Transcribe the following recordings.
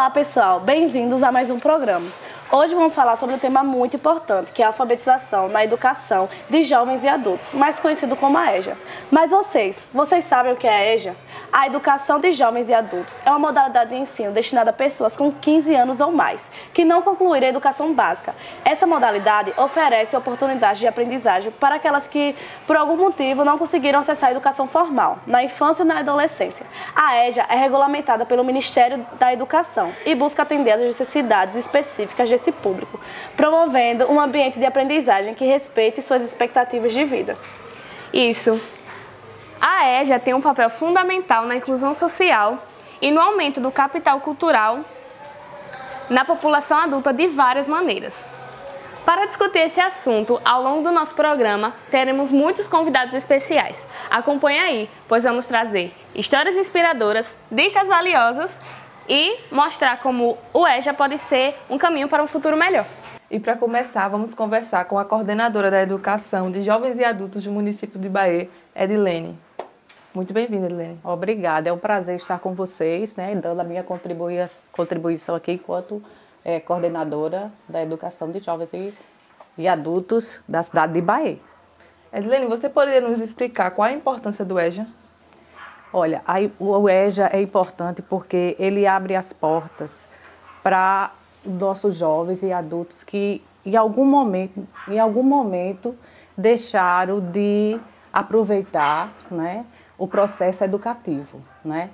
Olá pessoal, bem-vindos a mais um programa. Hoje vamos falar sobre um tema muito importante, que é a alfabetização na educação de jovens e adultos, mais conhecido como a EJA. Mas vocês sabem o que é a EJA? A educação de jovens e adultos é uma modalidade de ensino destinada a pessoas com 15 anos ou mais, que não concluíram a educação básica. Essa modalidade oferece oportunidades de aprendizagem para aquelas que, por algum motivo, não conseguiram acessar a educação formal, na infância e na adolescência. A EJA é regulamentada pelo Ministério da Educação e busca atender às necessidades específicas desse público, promovendo um ambiente de aprendizagem que respeite suas expectativas de vida. Isso. A EJA tem um papel fundamental na inclusão social e no aumento do capital cultural na população adulta de várias maneiras. Para discutir esse assunto, ao longo do nosso programa, teremos muitos convidados especiais. Acompanhe aí, pois vamos trazer histórias inspiradoras, dicas valiosas e mostrar como o EJA pode ser um caminho para um futuro melhor. E para começar, vamos conversar com a coordenadora da Educação de Jovens e Adultos do município de Bahia, Edilene. Muito bem-vinda, Edilene. Obrigada, é um prazer estar com vocês, né, dando a minha contribuição aqui enquanto coordenadora da Educação de Jovens e Adultos da cidade de Bahia. Edilene, você poderia nos explicar qual a importância do EJA? Olha, o EJA é importante porque ele abre as portas para nossos jovens e adultos que em algum momento deixaram de aproveitar, né, o processo educativo, né?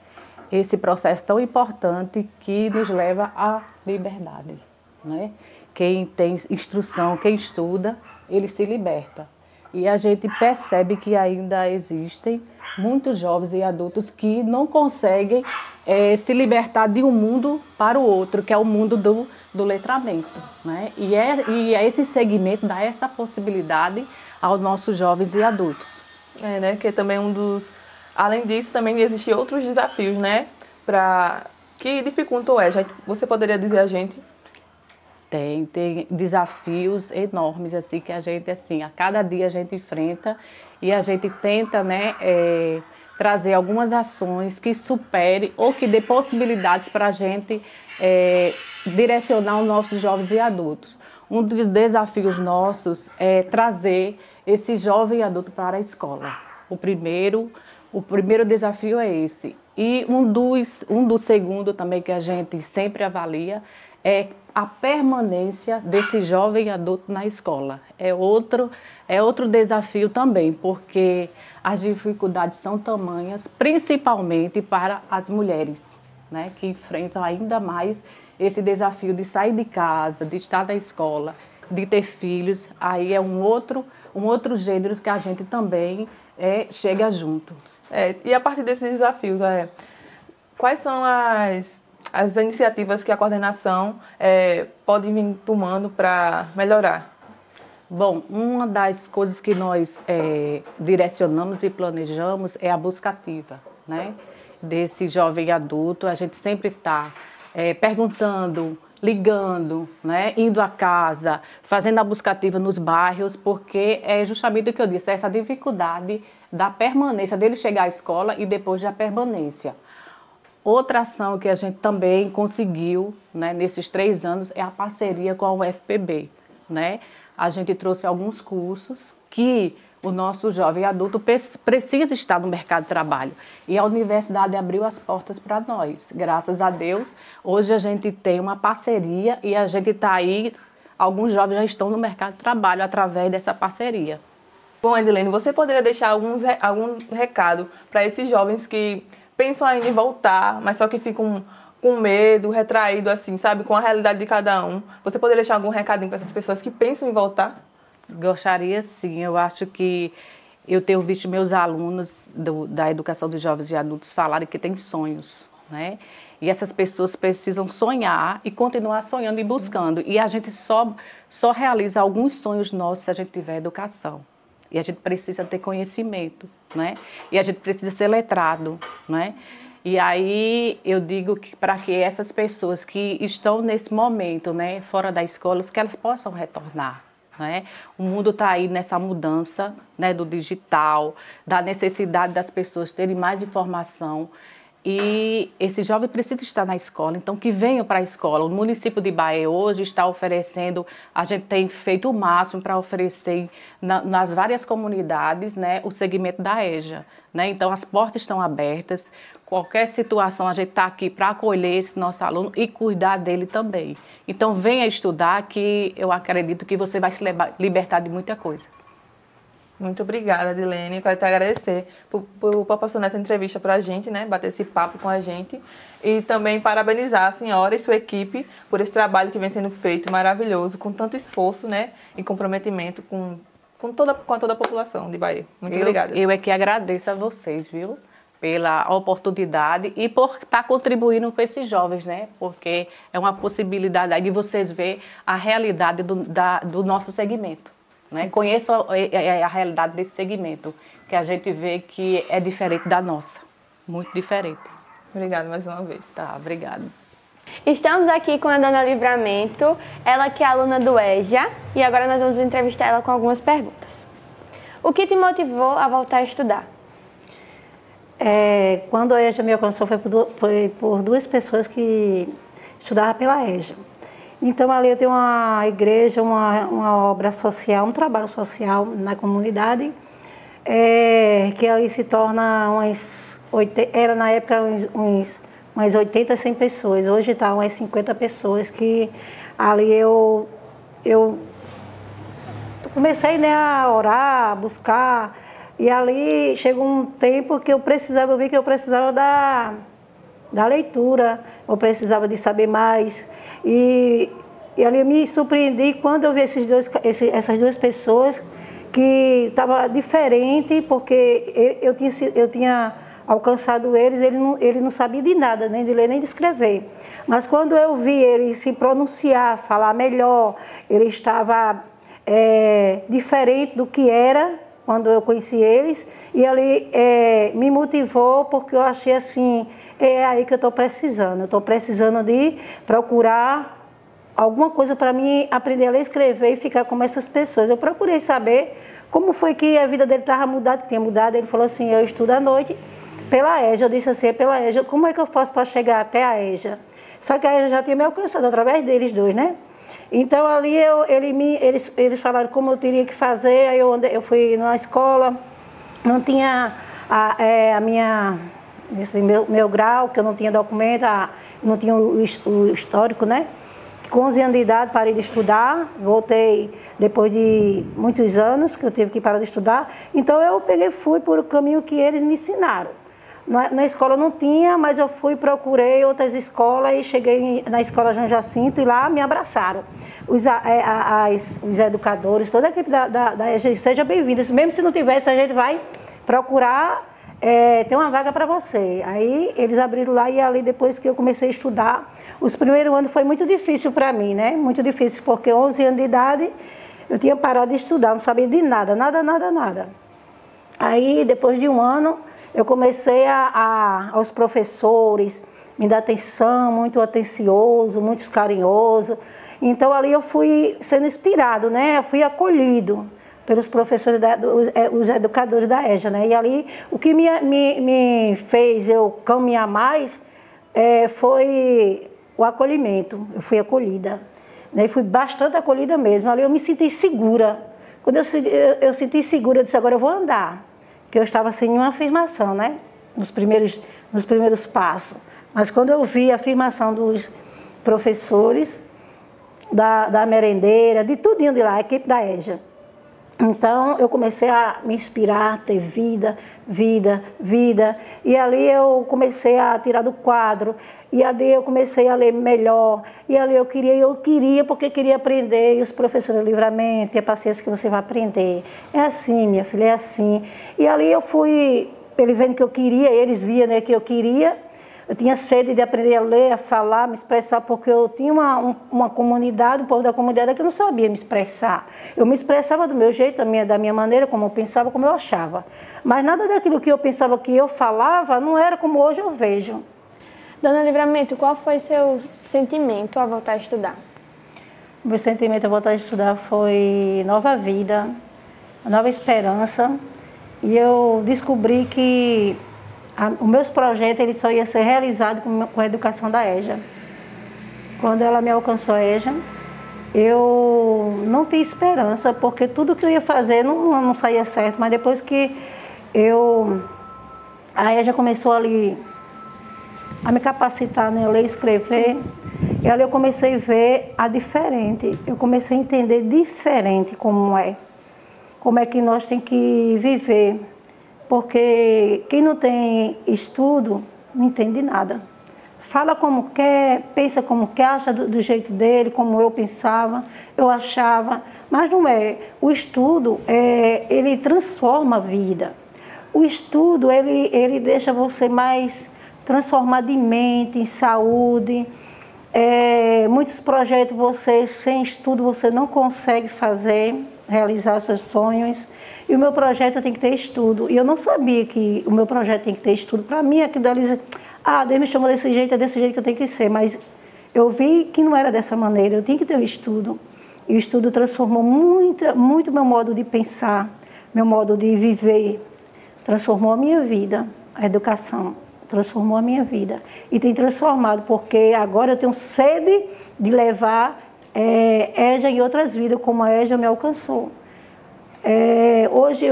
Esse processo tão importante que nos leva à liberdade, né? Quem tem instrução, quem estuda, ele se liberta. E a gente percebe que ainda existem muitos jovens e adultos que não conseguem se libertar de um mundo para o outro, que é o mundo do letramento, né? E esse segmento dá essa possibilidade aos nossos jovens e adultos. Né? Que também além disso, também existem outros desafios, né? Que dificultam o EJA. Você poderia dizer a gente? Tem desafios enormes, assim, que a gente, assim, a cada dia a gente enfrenta e a gente tenta, né, trazer algumas ações que superem ou que dê possibilidades para a gente direcionar os nossos jovens e adultos. Um dos desafios nossos é trazer esse jovem e adulto para a escola. O primeiro desafio é esse. E um do segundo também que a gente sempre avalia é a permanência desse jovem adulto na escola. É outro desafio também, porque as dificuldades são tamanhas, principalmente para as mulheres, né, que enfrentam ainda mais esse desafio de sair de casa, de estar na escola, de ter filhos. Aí é um outro gênero que a gente também chega junto. E a partir desses desafios, quais são as iniciativas que a coordenação pode vir tomando para melhorar? Bom, uma das coisas que nós direcionamos e planejamos é a busca ativa, né? Desse jovem adulto. A gente sempre está perguntando, ligando, né? Indo à casa, fazendo a busca ativa nos bairros, porque é justamente o que eu disse, essa dificuldade da permanência, dele chegar à escola e depois da permanência. Outra ação que a gente também conseguiu, né, nesses 3 anos é a parceria com a UFPB, né? A gente trouxe alguns cursos que o nosso jovem adulto precisa estar no mercado de trabalho. E a universidade abriu as portas para nós. Graças a Deus, hoje a gente tem uma parceria e a gente está aí, alguns jovens já estão no mercado de trabalho através dessa parceria. Bom, Edilene, você poderia deixar algum recado para esses jovens que pensam ainda em voltar, mas só que ficam com medo, retraído, assim, sabe, com a realidade de cada um? Você poderia deixar algum recadinho para essas pessoas que pensam em voltar? Gostaria, sim. Eu acho que eu tenho visto meus alunos da Educação de Jovens e Adultos falarem que têm sonhos, né? E essas pessoas precisam sonhar e continuar sonhando e buscando. E a gente só realiza alguns sonhos nossos se a gente tiver educação. E a gente precisa ter conhecimento, né? E a gente precisa ser letrado, né? E aí eu digo que para que essas pessoas que estão nesse momento, né, fora da escola, que elas possam retornar, né? O mundo está aí nessa mudança, né, do digital, da necessidade das pessoas terem mais informação. e esse jovem precisa estar na escola, então que venham para a escola. O município de Bahia hoje está oferecendo, a gente tem feito o máximo para oferecer nas várias comunidades, né, o segmento da EJA, né? Então as portas estão abertas, qualquer situação a gente está aqui para acolher esse nosso aluno e cuidar dele também. Então venha estudar que eu acredito que você vai se libertar de muita coisa. Muito obrigada, Dilene. Eu quero te agradecer por proporcionar essa entrevista para a gente, né? Bater esse papo com a gente. E também parabenizar a senhora e sua equipe por esse trabalho que vem sendo feito maravilhoso, com tanto esforço, né? E comprometimento com toda a população de Bahia. Muito obrigada. Eu é que agradeço a vocês, viu? Pela oportunidade e por estar contribuindo com esses jovens, né? Porque é uma possibilidade aí de vocês verem a realidade do nosso segmento. Né? Conheço a realidade desse segmento, que a gente vê que é diferente da nossa, muito diferente. Obrigada mais uma vez. Tá, obrigada. Estamos aqui com a Dona Livramento, ela que é aluna do EJA, e agora nós vamos entrevistar ela com algumas perguntas. O que te motivou a voltar a estudar? Quando a EJA me alcançou foi por duas pessoas que estudavam pela EJA. Então, ali eu tenho uma igreja, uma obra social, um trabalho social na comunidade, que ali se torna era na época umas 80, 100 pessoas. Hoje está umas 50 pessoas que ali eu comecei, né, a orar, a buscar, e ali chegou um tempo que eu vi que eu precisava da leitura, eu precisava de saber mais. E ali eu me surpreendi quando eu vi essas duas pessoas que estava diferente, porque eu tinha alcançado eles, ele não sabia de nada, nem de ler nem de escrever. Mas quando eu vi ele se pronunciar, falar melhor, ele estava diferente do que era quando eu conheci eles, e ali me motivou, porque eu achei assim, é aí que eu estou precisando de procurar alguma coisa para mim aprender a ler, escrever e ficar como essas pessoas. Eu procurei saber como foi que a vida dele estava mudada, tinha mudado. Ele falou assim, eu estudo à noite pela EJA. Eu disse assim, pela EJA, como é que eu faço para chegar até a EJA? Só que a EJA já tinha me alcançado através deles dois, né? Então ali eles falaram como eu teria que fazer, aí eu fui na escola, não tinha meu grau, que eu não tinha documento, não tinha o histórico, né? Com 11 anos de idade parei de estudar, voltei depois de muitos anos que eu tive que parar de estudar. Então eu fui por o caminho que eles me ensinaram. Na escola não tinha, mas eu procurei outras escolas e cheguei na escola João Jacinto e lá me abraçaram. Os educadores, toda a equipe da EJA, seja bem-vinda. Mesmo se não tivesse, a gente vai procurar. Tem uma vaga para você. Aí eles abriram lá e ali depois que eu comecei a estudar, os primeiros anos foi muito difícil para mim, né? Muito difícil, porque 11 anos de idade eu tinha parado de estudar, não sabia de nada. Aí depois de um ano eu comecei aos professores me dar atenção, muito atencioso, muito carinhoso. Então ali eu fui sendo inspirado, né? Eu fui acolhido pelos professores, os educadores da EJA, né? E ali, o que me fez eu caminhar mais foi o acolhimento. Eu fui acolhida, né? E fui bastante acolhida mesmo. Ali eu me senti segura. Quando eu senti segura, eu disse, agora eu vou andar. Porque eu estava sem nenhuma afirmação, né? Nos primeiros passos. Mas quando eu vi a afirmação dos professores, da merendeira, de tudinho de lá, a equipe da EJA, então, eu comecei a me inspirar, a ter vida. E ali eu comecei a tirar do quadro. E ali eu comecei a ler melhor. E ali eu queria porque queria aprender. E os professores, livramento, a paciência que você vai aprender. É assim, minha filha, é assim. E ali eu fui, ele vendo que eu queria, eles viam, né, que eu queria. Eu tinha sede de aprender a ler, a falar, me expressar, porque eu tinha uma comunidade, o povo da comunidade que não sabia me expressar. Eu me expressava do meu jeito, da minha maneira, como eu pensava, como eu achava. Mas nada daquilo que eu pensava que eu falava não era como hoje eu vejo. Dona Livramento, qual foi seu sentimento ao voltar a estudar? O meu sentimento ao voltar a estudar foi nova vida, nova esperança. E eu descobri que Os meus projetos eles só iam ser realizados com a educação da EJA. Quando ela me alcançou a EJA, eu não tinha esperança, porque tudo que eu ia fazer não saía certo, mas depois que a EJA começou ali a me capacitar, né, ler e escrever, e ali eu comecei a ver a diferente, eu comecei a entender diferente como é que nós temos que viver, porque quem não tem estudo não entende nada. Fala como quer, pensa como quer, acha do jeito dele, como eu pensava, eu achava, mas não é. O estudo, ele transforma a vida. O estudo, ele deixa você mais transformado em mente, em saúde. Muitos projetos, sem estudo, você não consegue realizar seus sonhos. E o meu projeto tem que ter estudo. E eu não sabia que o meu projeto tem que ter estudo. Para mim, aquilo ali... Deus me chamou desse jeito, é desse jeito que eu tenho que ser. Mas eu vi que não era dessa maneira, eu tinha que ter um estudo. E o estudo transformou muito meu modo de pensar, meu modo de viver. Transformou a minha vida, a educação transformou a minha vida. E tem transformado, porque agora eu tenho sede de levar EJA em outras vidas, como a EJA me alcançou. Hoje,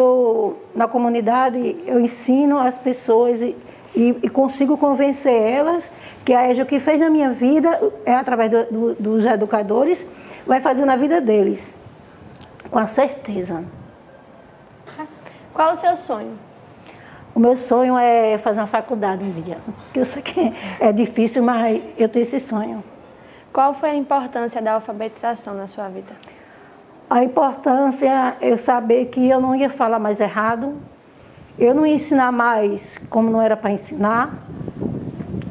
na comunidade, eu ensino as pessoas e consigo convencer elas que a EJA, o que fez na minha vida, através dos educadores, vai fazer na vida deles, com certeza. Qual o seu sonho? O meu sonho é fazer uma faculdade um dia. Eu sei que é difícil, mas eu tenho esse sonho. Qual foi a importância da alfabetização na sua vida? A importância é eu saber que eu não ia falar mais errado, eu não ia ensinar mais como não era para ensinar,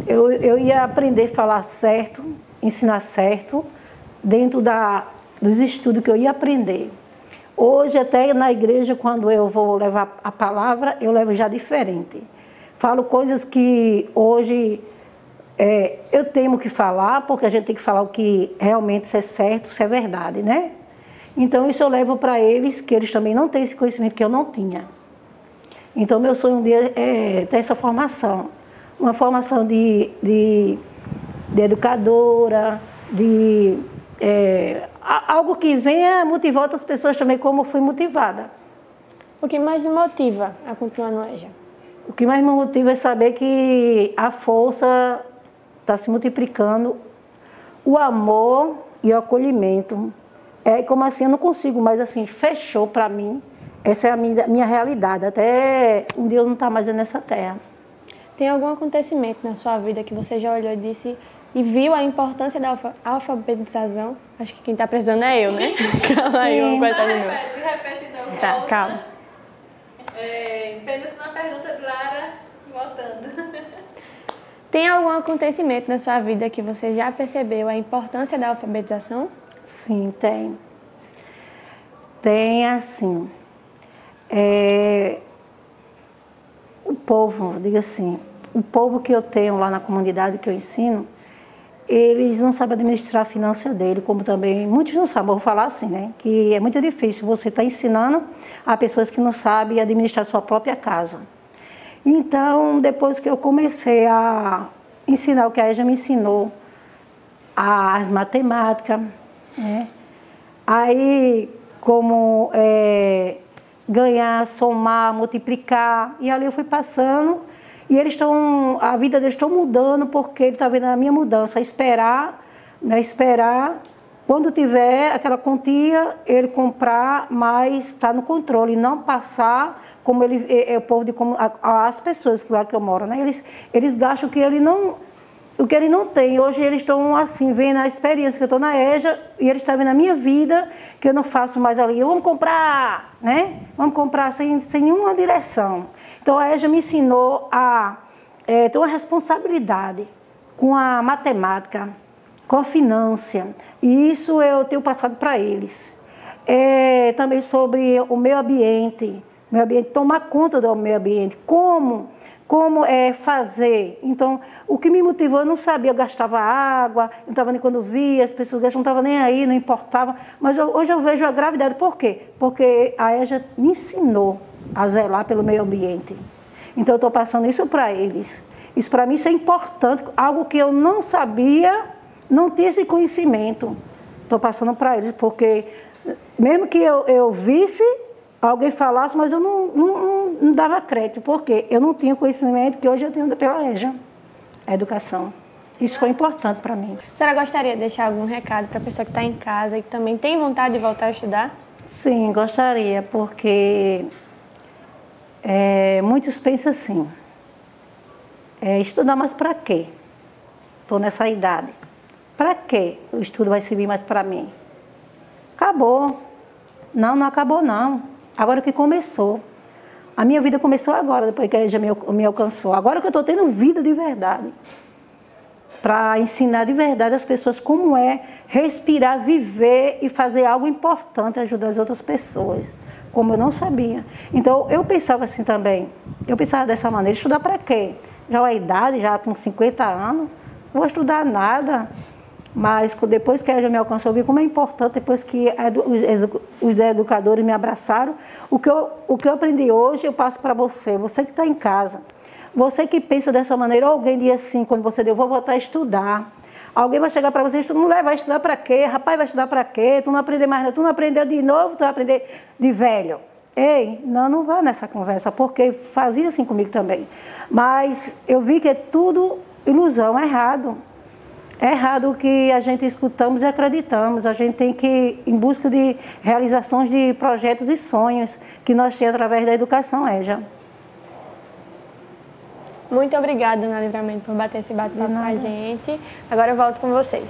eu ia aprender a falar certo, ensinar certo, dentro dos estudos que eu ia aprender. Hoje, até na igreja, quando eu vou levar a palavra, eu levo já diferente. Falo coisas que hoje eu tenho que falar, porque a gente tem que falar o que realmente é certo, se é verdade, né? Então, isso eu levo para eles, que eles também não têm esse conhecimento que eu não tinha. Então, meu sonho um dia é ter essa formação. Uma formação de educadora, algo que venha motivar outras pessoas também, como eu fui motivada. O que mais me motiva a continuar no EJA? O que mais me motiva é saber que a força está se multiplicando, o amor e o acolhimento. Como assim, eu não consigo, mas assim, fechou para mim. Essa é a minha realidade, até um dia eu não estar mais nessa terra. Tem algum acontecimento na sua vida que você já olhou e viu a importância da alfabetização? Acho que quem está precisando é eu, né? Calma aí, vamos começar de novo. Repete então. Tá, volta. calma. Penúltima pergunta de Lara, voltando. Tem algum acontecimento na sua vida que você já percebeu a importância da alfabetização? Sim, tem. Tem assim. O povo, diga assim, o povo que eu tenho lá na comunidade que eu ensino, eles não sabem administrar a finança dele, como também muitos não sabem, vou falar assim, né? Que é muito difícil você estar ensinando a pessoas que não sabem administrar sua própria casa. Então, depois que eu comecei a ensinar o que a EJA me ensinou, as matemáticas, né? Aí, como ganhar, somar, multiplicar, e ali eu fui passando, e a vida deles estão mudando, porque ele está vendo a minha mudança, esperar, né, quando tiver aquela quantia, ele comprar, mas está no controle, não passar como o povo as pessoas lá que eu moro, né, eles gastam o que ele não tem. Hoje eles estão assim, vendo a experiência que eu estou na EJA, e eles estão vendo a minha vida, que eu não faço mais ali, vamos comprar, né? Vamos comprar sem nenhuma direção. Então a EJA me ensinou a ter uma responsabilidade com a matemática, com a finança, e isso eu tenho passado para eles. Também sobre o meio ambiente, tomar conta do meio ambiente, como fazer. Então, o que me motivou, eu não sabia, eu gastava água, eu não estava nem quando via, as pessoas não estavam nem aí, não importava, mas hoje eu vejo a gravidade. Por quê? Porque a EJA me ensinou a zelar pelo meio ambiente. Então, eu estou passando isso para eles. Isso para mim isso é importante, algo que eu não sabia, não tinha esse conhecimento. Estou passando para eles, porque mesmo que eu visse, alguém falasse, mas eu não dava crédito, porque eu não tinha conhecimento que hoje eu tenho pela EJA, a educação. Isso foi importante para mim. A senhora gostaria de deixar algum recado para a pessoa que está em casa e que também tem vontade de voltar a estudar? Sim, gostaria, porque muitos pensam assim, estudar mais para quê? Estou nessa idade. Para quê o estudo vai servir mais para mim? Acabou. Não acabou não. Agora que começou. A minha vida começou agora, depois que a igreja me alcançou. Agora que eu estou tendo vida de verdade. Para ensinar de verdade as pessoas como é respirar, viver e fazer algo importante, ajudar as outras pessoas. Como eu não sabia. Então, eu pensava assim também. Eu pensava dessa maneira, estudar para quê? Já a idade, já com 50 anos, não vou estudar nada. Mas depois que a igreja me alcançou, eu vi como é importante, depois que os educadores me abraçaram. O que eu aprendi hoje, eu passo para você que está em casa. Você que pensa dessa maneira, alguém diz assim, quando você diz, eu vou voltar a estudar. Alguém vai chegar para você, tu não vai estudar para quê? Rapaz, vai estudar para quê? Tu não aprendeu mais, não. Tu não aprendeu de novo, tu vai aprender de velho. Ei, não vá nessa conversa, porque fazia assim comigo também. Mas eu vi que é tudo ilusão, é errado. É errado o que a gente escutamos e acreditamos. A gente tem que ir em busca de realizações de projetos e sonhos que nós temos através da educação EJA. Muito obrigada, Dona Livramento, por bater esse bate-papo com a gente. Agora eu volto com vocês.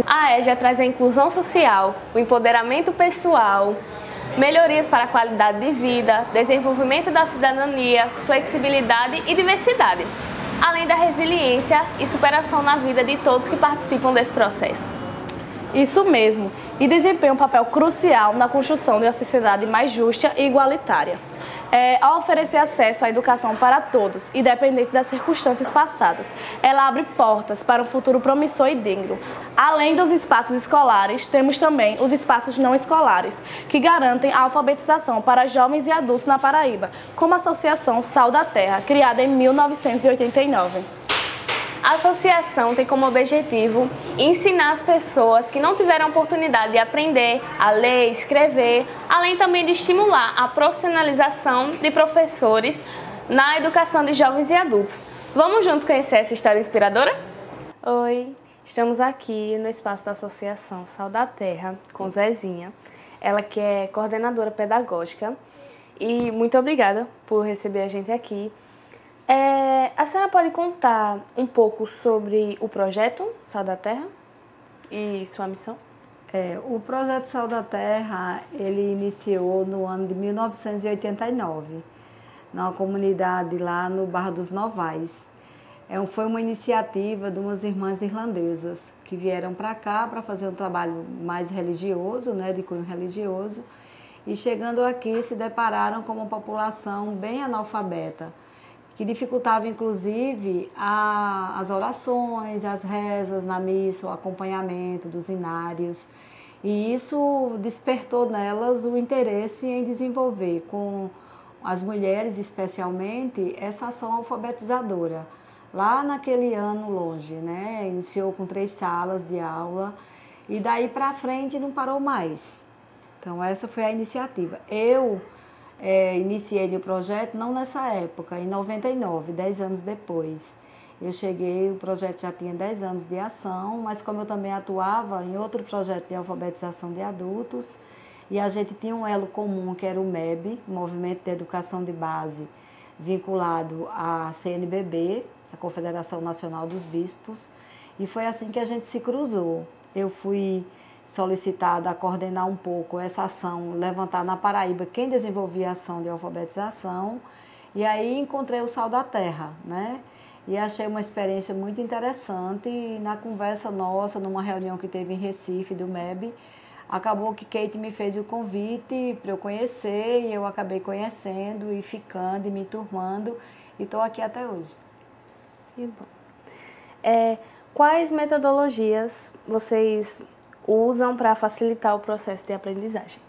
A EJA traz a inclusão social, o empoderamento pessoal, melhorias para a qualidade de vida, desenvolvimento da cidadania, flexibilidade e diversidade, além da resiliência e superação na vida de todos que participam desse processo. Isso mesmo, e desempenha um papel crucial na construção de uma sociedade mais justa e igualitária. Ao oferecer acesso à educação para todos, independente das circunstâncias passadas, ela abre portas para um futuro promissor e digno. Além dos espaços escolares, temos também os espaços não escolares, que garantem a alfabetização para jovens e adultos na Paraíba, como a Associação Sal da Terra, criada em 1989. A associação tem como objetivo ensinar as pessoas que não tiveram oportunidade de aprender a ler, escrever, além também de estimular a profissionalização de professores na educação de jovens e adultos. Vamos juntos conhecer essa história inspiradora? Oi, estamos aqui no espaço da Associação Sal da Terra com Zezinha, ela que é coordenadora pedagógica, e muito obrigada por receber a gente aqui. A senhora pode contar um pouco sobre o projeto Sal da Terra e sua missão? O projeto Sal da Terra, ele iniciou no ano de 1989, numa comunidade lá no Barra dos Novais. Foi uma iniciativa de umas irmãs irlandesas que vieram para cá para fazer um trabalho mais religioso, né, de cunho religioso, e chegando aqui se depararam com uma população bem analfabeta, que dificultava, inclusive, as orações, as rezas na missa, o acompanhamento dos inários. E isso despertou nelas o interesse em desenvolver, com as mulheres especialmente, essa ação alfabetizadora. Lá naquele ano longe, né? Iniciou com 3 salas de aula e daí para frente não parou mais. Então, essa foi a iniciativa. Eu iniciei o projeto não nessa época, em 99, 10 anos depois. Eu cheguei, o projeto já tinha 10 anos de ação, mas como eu também atuava em outro projeto de alfabetização de adultos, e a gente tinha um elo comum, que era o MEB, Movimento de Educação de Base, vinculado à CNBB, a Confederação Nacional dos Bispos, e foi assim que a gente se cruzou. Eu fui solicitada a coordenar um pouco essa ação, levantar na Paraíba quem desenvolvia a ação de alfabetização, e aí encontrei o Sal da Terra, né? E achei uma experiência muito interessante, e na conversa nossa, numa reunião que teve em Recife, do MEB, acabou que Kate me fez o convite para eu conhecer, e eu acabei conhecendo e ficando e me turmando, e estou aqui até hoje. Que bom. Quais metodologias vocês usam para facilitar o processo de aprendizagem?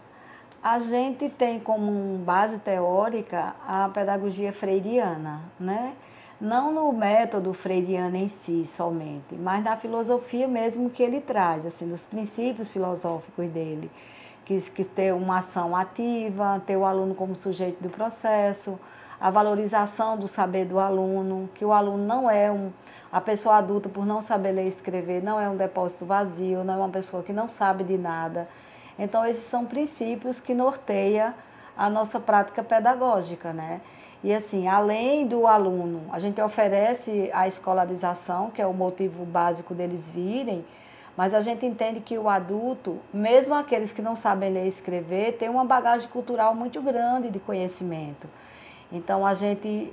A gente tem como base teórica a pedagogia freiriana, né? Não no método freiriano em si somente, mas na filosofia mesmo que ele traz, assim, dos princípios filosóficos dele, que ter uma ação ativa, ter o aluno como sujeito do processo, a valorização do saber do aluno, que o aluno não é a pessoa adulta, por não saber ler e escrever, não é um depósito vazio, não é uma pessoa que não sabe de nada. Então, esses são princípios que norteiam a nossa prática pedagógica, né? E assim, além do aluno, a gente oferece a escolarização, que é o motivo básico deles virem, mas a gente entende que o adulto, mesmo aqueles que não sabem ler e escrever, tem uma bagagem cultural muito grande de conhecimento. Então, a gente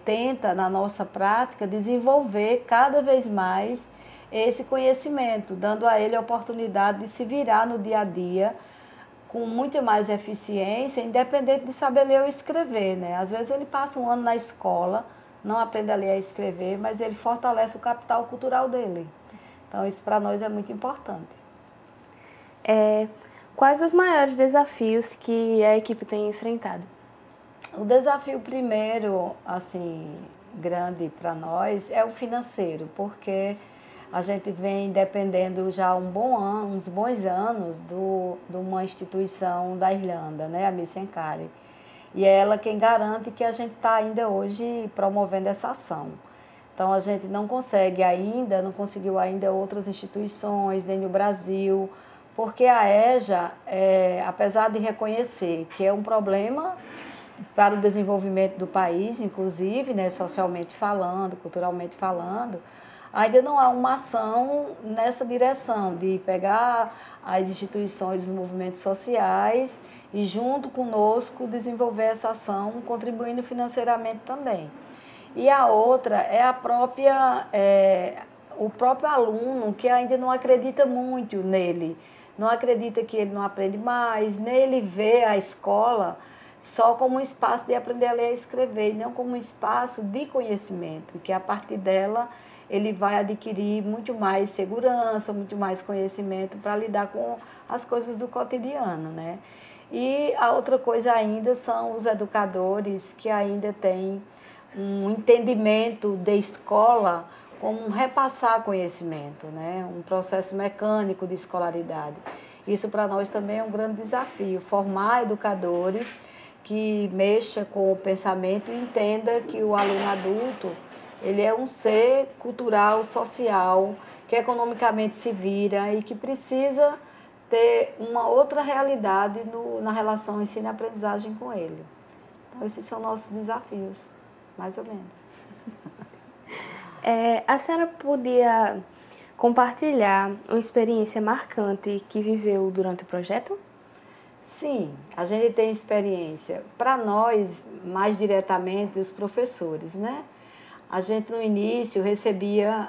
tenta, na nossa prática, desenvolver cada vez mais esse conhecimento, dando a ele a oportunidade de se virar no dia a dia com muito mais eficiência, independente de saber ler ou escrever, né? Às vezes ele passa um ano na escola, não aprende a ler e escrever, mas ele fortalece o capital cultural dele. Então, isso para nós é muito importante. Quais os maiores desafios que a equipe tem enfrentado? O desafio primeiro, assim, grande para nós é o financeiro, porque a gente vem dependendo já uns bons anos de uma instituição da Irlanda, né, a Missão Carey. E é ela quem garante que a gente está ainda hoje promovendo essa ação. Então, a gente não conseguiu ainda outras instituições, nem no Brasil, porque a EJA, apesar de reconhecer que é um problema para o desenvolvimento do país, inclusive, né, socialmente falando, culturalmente falando, ainda não há uma ação nessa direção de pegar as instituições dos movimentos sociais e, junto conosco, desenvolver essa ação, contribuindo financeiramente também. E a outra é o próprio aluno, que ainda não acredita muito nele, não acredita que ele não aprende mais, nem ele vê a escola só como um espaço de aprender a ler e escrever, e não como um espaço de conhecimento, que a partir dela ele vai adquirir muito mais segurança, muito mais conhecimento para lidar com as coisas do cotidiano, né? E a outra coisa ainda são os educadores que ainda têm um entendimento de escola como um repassar conhecimento, né? Um processo mecânico de escolaridade. Isso para nós também é um grande desafio, formar educadores que mexa com o pensamento e entenda que o aluno adulto ele é um ser cultural, social, que economicamente se vira e que precisa ter uma outra realidade na relação ensino-aprendizagem com ele. Então, esses são nossos desafios, mais ou menos. A senhora podia compartilhar uma experiência marcante que viveu durante o projeto? Sim, a gente tem experiência. Para nós, mais diretamente, os professores, né? A gente, no início, recebia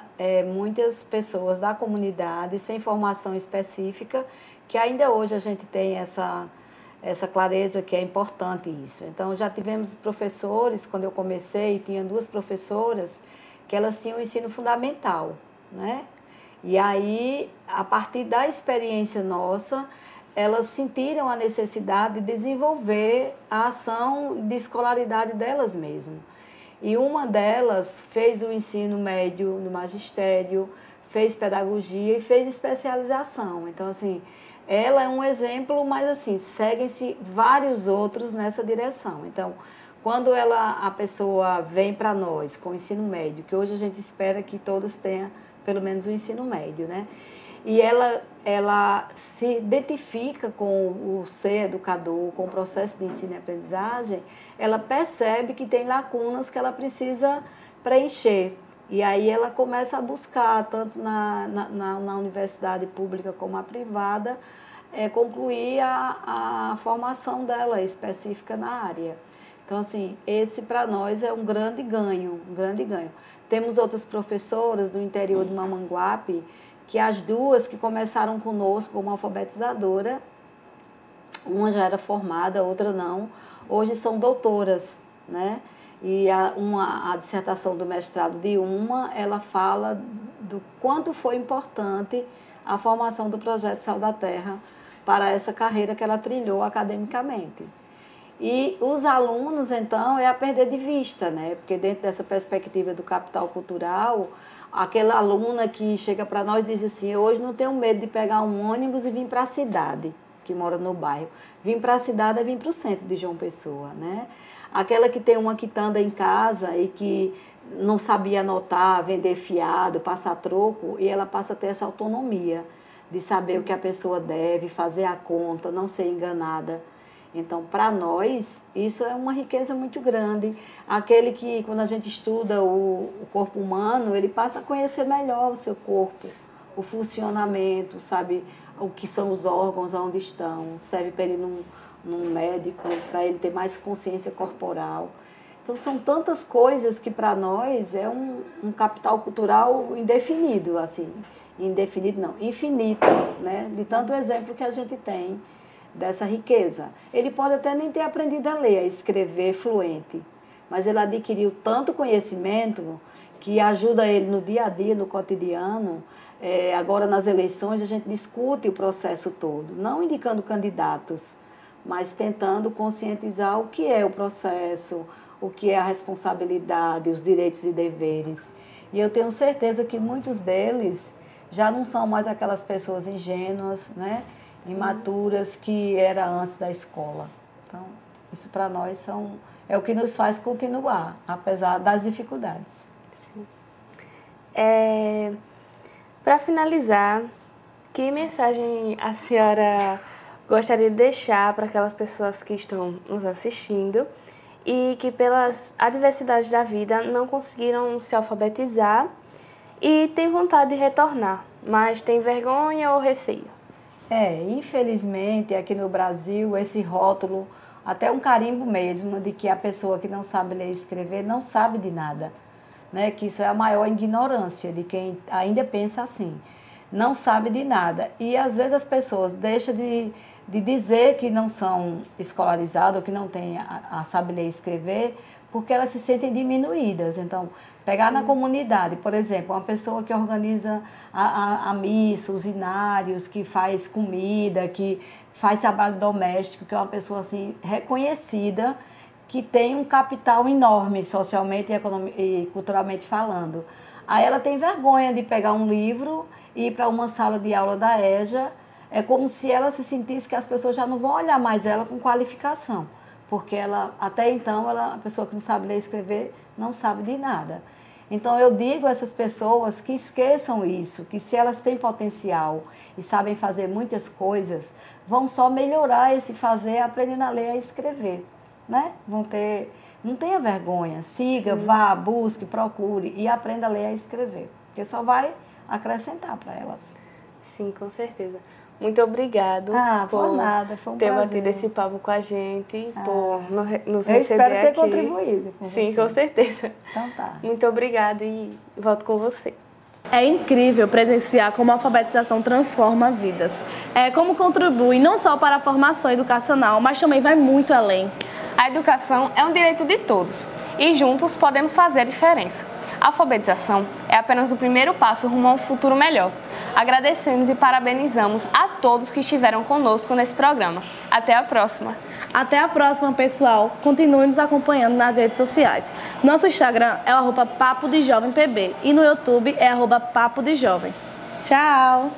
muitas pessoas da comunidade sem formação específica, que ainda hoje a gente tem essa clareza que é importante isso. Então, já tivemos professores, quando eu comecei, tinha 2 professoras que elas tinham o ensino fundamental, né? E aí, a partir da experiência nossa, elas sentiram a necessidade de desenvolver a ação de escolaridade delas mesmas. E uma delas fez o ensino médio no magistério, fez pedagogia e fez especialização. Então, assim, ela é um exemplo, mas, assim, seguem-se vários outros nessa direção. Então, quando a pessoa vem para nós com o ensino médio, que hoje a gente espera que todas tenham pelo menos o ensino médio, né? E ela se identifica com o ser educador, com o processo de ensino e aprendizagem, ela percebe que tem lacunas que ela precisa preencher. E aí ela começa a buscar, tanto na universidade pública como a privada, concluir a formação dela específica na área. Então, assim, esse para nós é um grande ganho, um grande ganho. Temos outras professoras do interior de Mamanguape, que as 2 que começaram conosco como alfabetizadora, uma já era formada, a outra não, hoje são doutoras, né? E a dissertação do mestrado de ela fala do quanto foi importante a formação do projeto Sal da Terra para essa carreira que ela trilhou academicamente. E os alunos, então, é a perder de vista, né? Porque dentro dessa perspectiva do capital cultural, aquela aluna que chega para nós e diz assim, hoje não tenho medo de pegar um ônibus e vir para a cidade, que mora no bairro. Vim para a cidade é vir para o centro de João Pessoa, né? Aquela que tem uma quitanda em casa e que não sabia anotar, vender fiado, passar troco, e ela passa a ter essa autonomia de saber o que a pessoa deve, fazer a conta, não ser enganada. Então, para nós, isso é uma riqueza muito grande. Aquele que, quando a gente estuda o corpo humano, ele passa a conhecer melhor o seu corpo, o funcionamento, sabe? O que são os órgãos, onde estão. Serve para ele num médico, para ele ter mais consciência corporal. Então, são tantas coisas que, para nós, é um capital cultural indefinido, assim. Indefinido não, infinito, né? De tanto exemplo que a gente tem dessa riqueza. Ele pode até nem ter aprendido a ler, a escrever fluente, mas ele adquiriu tanto conhecimento que ajuda ele no dia a dia, no cotidiano. Agora, nas eleições, a gente discute o processo todo, não indicando candidatos, mas tentando conscientizar o que é o processo, o que é a responsabilidade, os direitos e deveres. E eu tenho certeza que muitos deles já não são mais aquelas pessoas ingênuas, né? Imaturas que era antes da escola. Então, isso para nós é o que nos faz continuar, apesar das dificuldades. Sim. Para finalizar, que mensagem a senhora gostaria de deixar para aquelas pessoas que estão nos assistindo e que pelas adversidades da vida não conseguiram se alfabetizar e têm vontade de retornar, mas têm vergonha ou receio? Infelizmente, aqui no Brasil, esse rótulo, até um carimbo mesmo, de que a pessoa que não sabe ler e escrever não sabe de nada, né? Que isso é a maior ignorância de quem ainda pensa assim, não sabe de nada. E às vezes as pessoas deixam de dizer que não são escolarizadas ou que não têm a saber ler e escrever, porque elas se sentem diminuídas. Então, pegar na comunidade, por exemplo, uma pessoa que organiza a missa, os inários, que faz comida, que faz trabalho doméstico, que é uma pessoa assim reconhecida, que tem um capital enorme socialmente e culturalmente falando. Aí ela tem vergonha de pegar um livro e ir para uma sala de aula da EJA. É como se ela se sentisse que as pessoas já não vão olhar mais ela com qualificação, porque ela, até então, a pessoa que não sabe ler e escrever não sabe de nada. Então, eu digo a essas pessoas que esqueçam isso, que se elas têm potencial e sabem fazer muitas coisas, vão só melhorar esse fazer aprendendo a ler e a escrever, né? Não tenha vergonha, siga, vá, busque, procure e aprenda a ler e a escrever, porque só vai acrescentar para elas. Sim, com certeza. Muito obrigado por nada, foi um ter prazer. batido esse papo com a gente, por nos eu receber espero ter aqui. Contribuído com Sim, você. com certeza. Então tá. Muito obrigada e volto com você. É incrível presenciar como a alfabetização transforma vidas. Como contribui não só para a formação educacional, mas também vai muito além. A educação é um direito de todos e juntos podemos fazer a diferença. A alfabetização é apenas o primeiro passo rumo a um futuro melhor. Agradecemos e parabenizamos a todos que estiveram conosco nesse programa. Até a próxima! Até a próxima, pessoal! Continue nos acompanhando nas redes sociais. Nosso Instagram é o @papodejovempb e no YouTube é @papodejovem. Tchau!